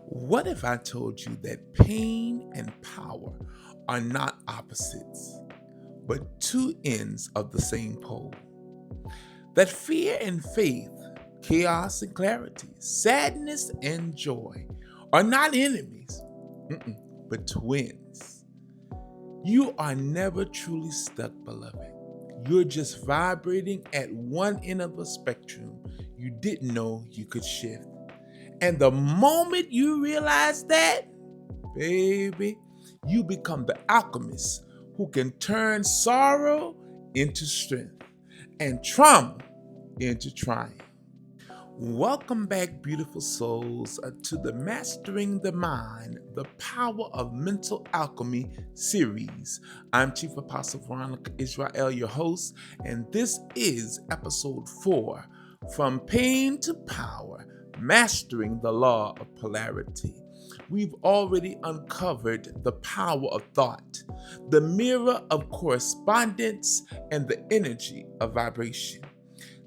What if I told you that pain and power are not opposites, but two ends of the same pole? That fear and faith, chaos and clarity, sadness and joy are not enemies, but twins. You are never truly stuck, beloved. You're just vibrating at one end of the spectrum you didn't know you could shift. And the moment you realize that, baby, you become the alchemist who can turn sorrow into strength and trauma into triumph. Welcome back, beautiful souls, to the Mastering the Mind, the Power of Mental Alchemy series. I'm Chief Apostle Veronica Yisrael, your host, and this is episode 4, From Pain to Power, Mastering the Law of Polarity. We've already uncovered the power of thought, the mirror of correspondence, and the energy of vibration.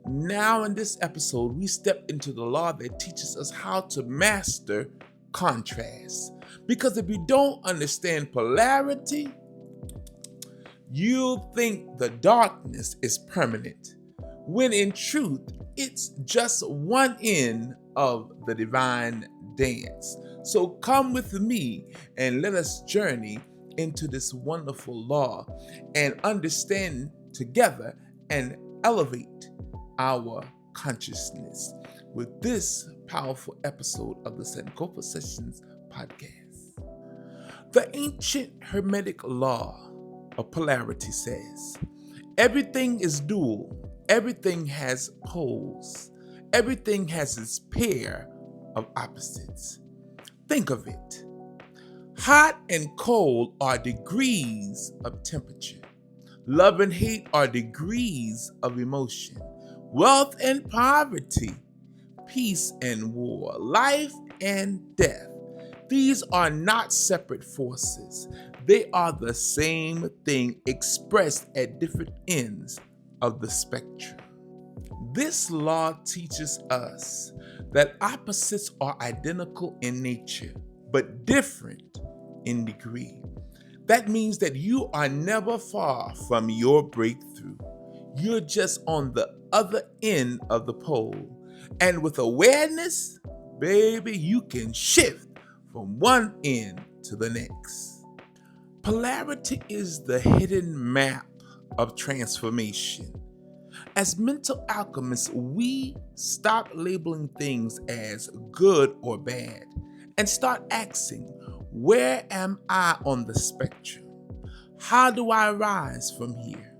Now, in this episode, we step into the law that teaches us how to master contrast. Because if you don't understand polarity, you'll think the darkness is permanent, when in truth, it's just one end of the divine dance. So come with me and let us journey into this wonderful law and understand together and elevate our consciousness with this powerful episode of the Sankofa Sessions podcast. The ancient Hermetic law of polarity says, everything is dual, everything has poles, everything has its pair of opposites. Think of it. Hot and cold are degrees of temperature. Love and hate are degrees of emotion. Wealth and poverty, peace and war, life and death. These are not separate forces. They are the same thing expressed at different ends of the spectrum. This law teaches us that opposites are identical in nature, but different in degree. That means that you are never far from your breakthrough. You're just on the other end of the pole. And with awareness, baby, you can shift from one end to the next. Polarity is the hidden map of transformation. As mental alchemists, we stop labeling things as good or bad and start asking, where am I on the spectrum? How do I rise from here?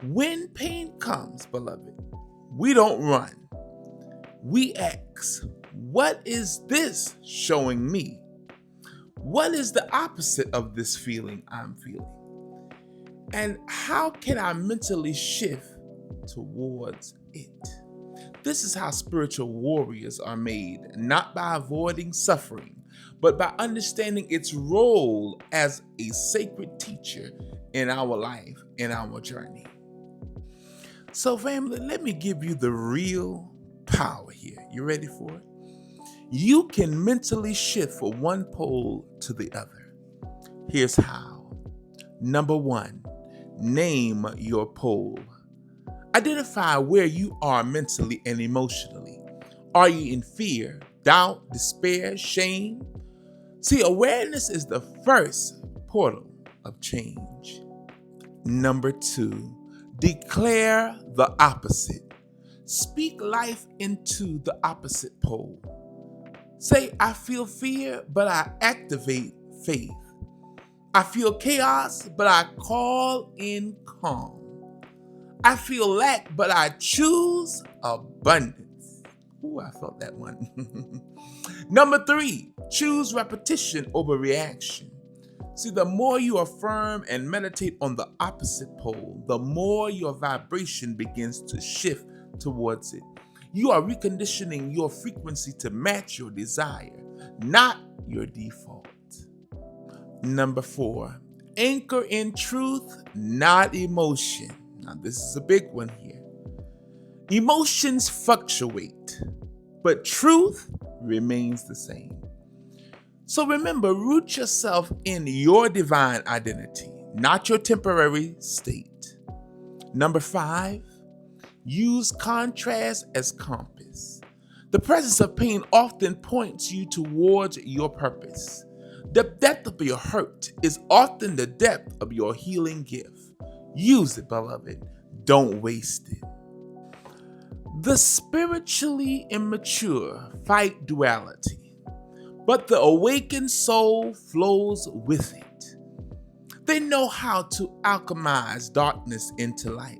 When pain comes, beloved, we don't run. We ask, what is this showing me? What is the opposite of this feeling I'm feeling? And how can I mentally shift towards it? This is how spiritual warriors are made, not by avoiding suffering, but by understanding its role as a sacred teacher in our life, in our journey. So, family, let me give you the real power here. You ready for it? You can mentally shift from one pole to the other. Here's how. Number 1, name your pole. Identify where you are mentally and emotionally. Are you in fear, doubt, despair, shame? See, awareness is the first portal of change. Number 2, declare the opposite. Speak life into the opposite pole. Say, I feel fear, but I activate faith. I feel chaos, but I call in calm. I feel lack, but I choose abundance. Ooh, I felt that one. Number 3, choose repetition over reaction. See, the more you affirm and meditate on the opposite pole, the more your vibration begins to shift towards it. You are reconditioning your frequency to match your desire, not your default. Number 4, anchor in truth, not emotion. Now, this is a big one here. Emotions fluctuate, but truth remains the same. So remember, root yourself in your divine identity, not your temporary state. Number 5, use contrast as compass. The presence of pain often points you towards your purpose. The depth of your hurt is often the depth of your healing gift. Use it, beloved. Don't waste it. The spiritually immature fight duality, but the awakened soul flows with it. They know how to alchemize darkness into light.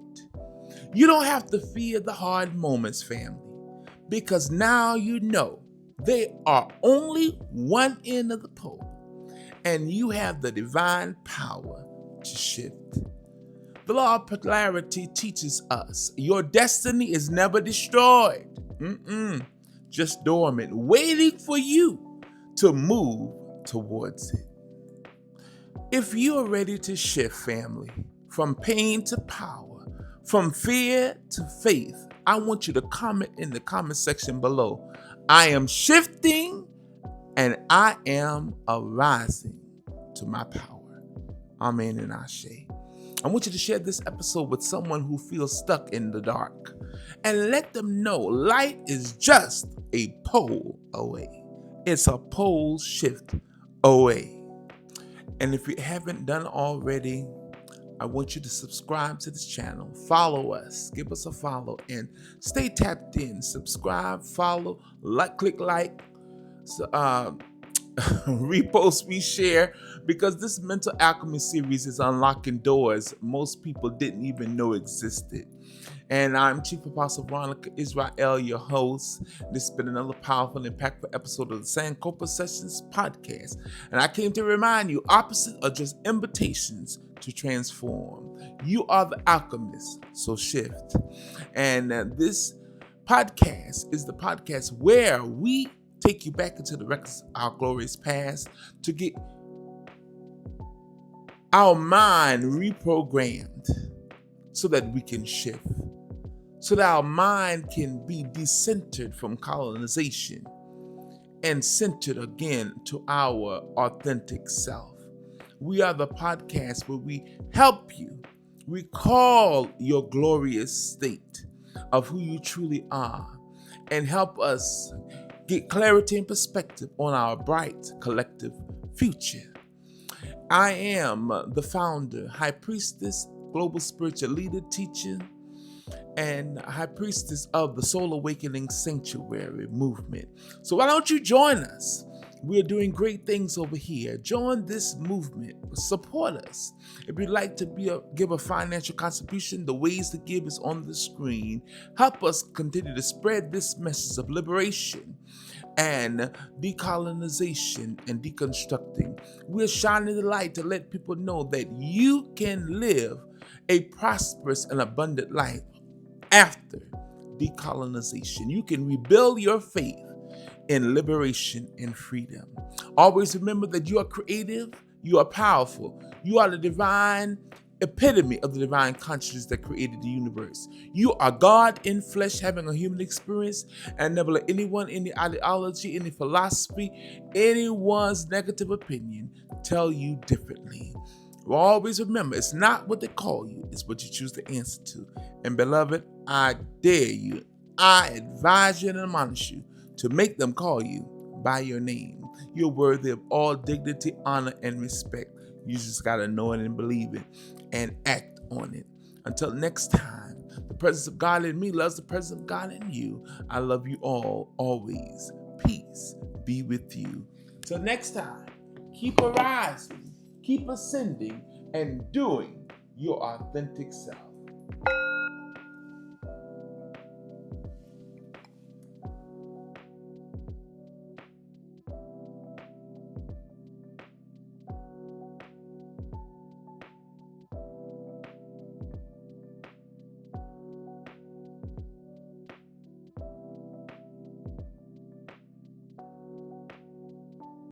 You don't have to fear the hard moments, family, because now you know they are only one end of the pole, and you have the divine power to shift. The law of polarity teaches us your destiny is never destroyed, just dormant, waiting for you to move towards it. If you are ready to shift, family, from pain to power, from fear to faith, I want you to comment in the comment section below. I am shifting and I am arising to my power. Amen and Ashe. I want you to share this episode with someone who feels stuck in the dark and let them know light is just a pole away. It's a pole shift away. And if you haven't done already, I want you to subscribe to this channel, follow us, give us a follow, and stay tapped in. Subscribe, follow, click like, repost, reshare, because this Mental Alchemy Series is unlocking doors most people didn't even know existed. And I'm Chief Apostle Veronica Yisrael, your host. This has been another powerful and impactful episode of the Sankofa Sessions podcast. And I came to remind you, opposites are just invitations to transform. You are the alchemist, so shift. And this podcast is the podcast where we take you back into the records of our glorious past to get our mind reprogrammed so that we can shift, so that our mind can be decentered from colonization and centered again to our authentic self. We are the podcast where we help you recall your glorious state of who you truly are and help us get clarity and perspective on our bright collective future. I am the founder, High Priestess, Global Spiritual Leader, Teacher, and High Priestess of the Soul Awakening Sanctuary Movement. So why don't you join us? We are doing great things over here. Join this movement. Support us. If you'd like to give a financial contribution, the ways to give is on the screen. Help us continue to spread this message of liberation and decolonization and deconstructing. We're shining the light to let people know that you can live a prosperous and abundant life after decolonization. You can rebuild your faith in liberation and freedom. Always remember that you are creative, you are powerful, you are the divine epitome of the divine consciousness that created the universe. You are God in flesh having a human experience, and never let anyone, any ideology, any philosophy, anyone's negative opinion tell you differently. Always remember, it's not what they call you, it's what you choose to answer to. And beloved, I dare you, I advise you and admonish you to make them call you by your name. You're worthy of all dignity, honor, and respect. You just got to know it and believe it and act on it. Until next time, the presence of God in me loves the presence of God in you. I love you all, always. Peace be with you. Till next time, keep arising, keep ascending, and doing your authentic self.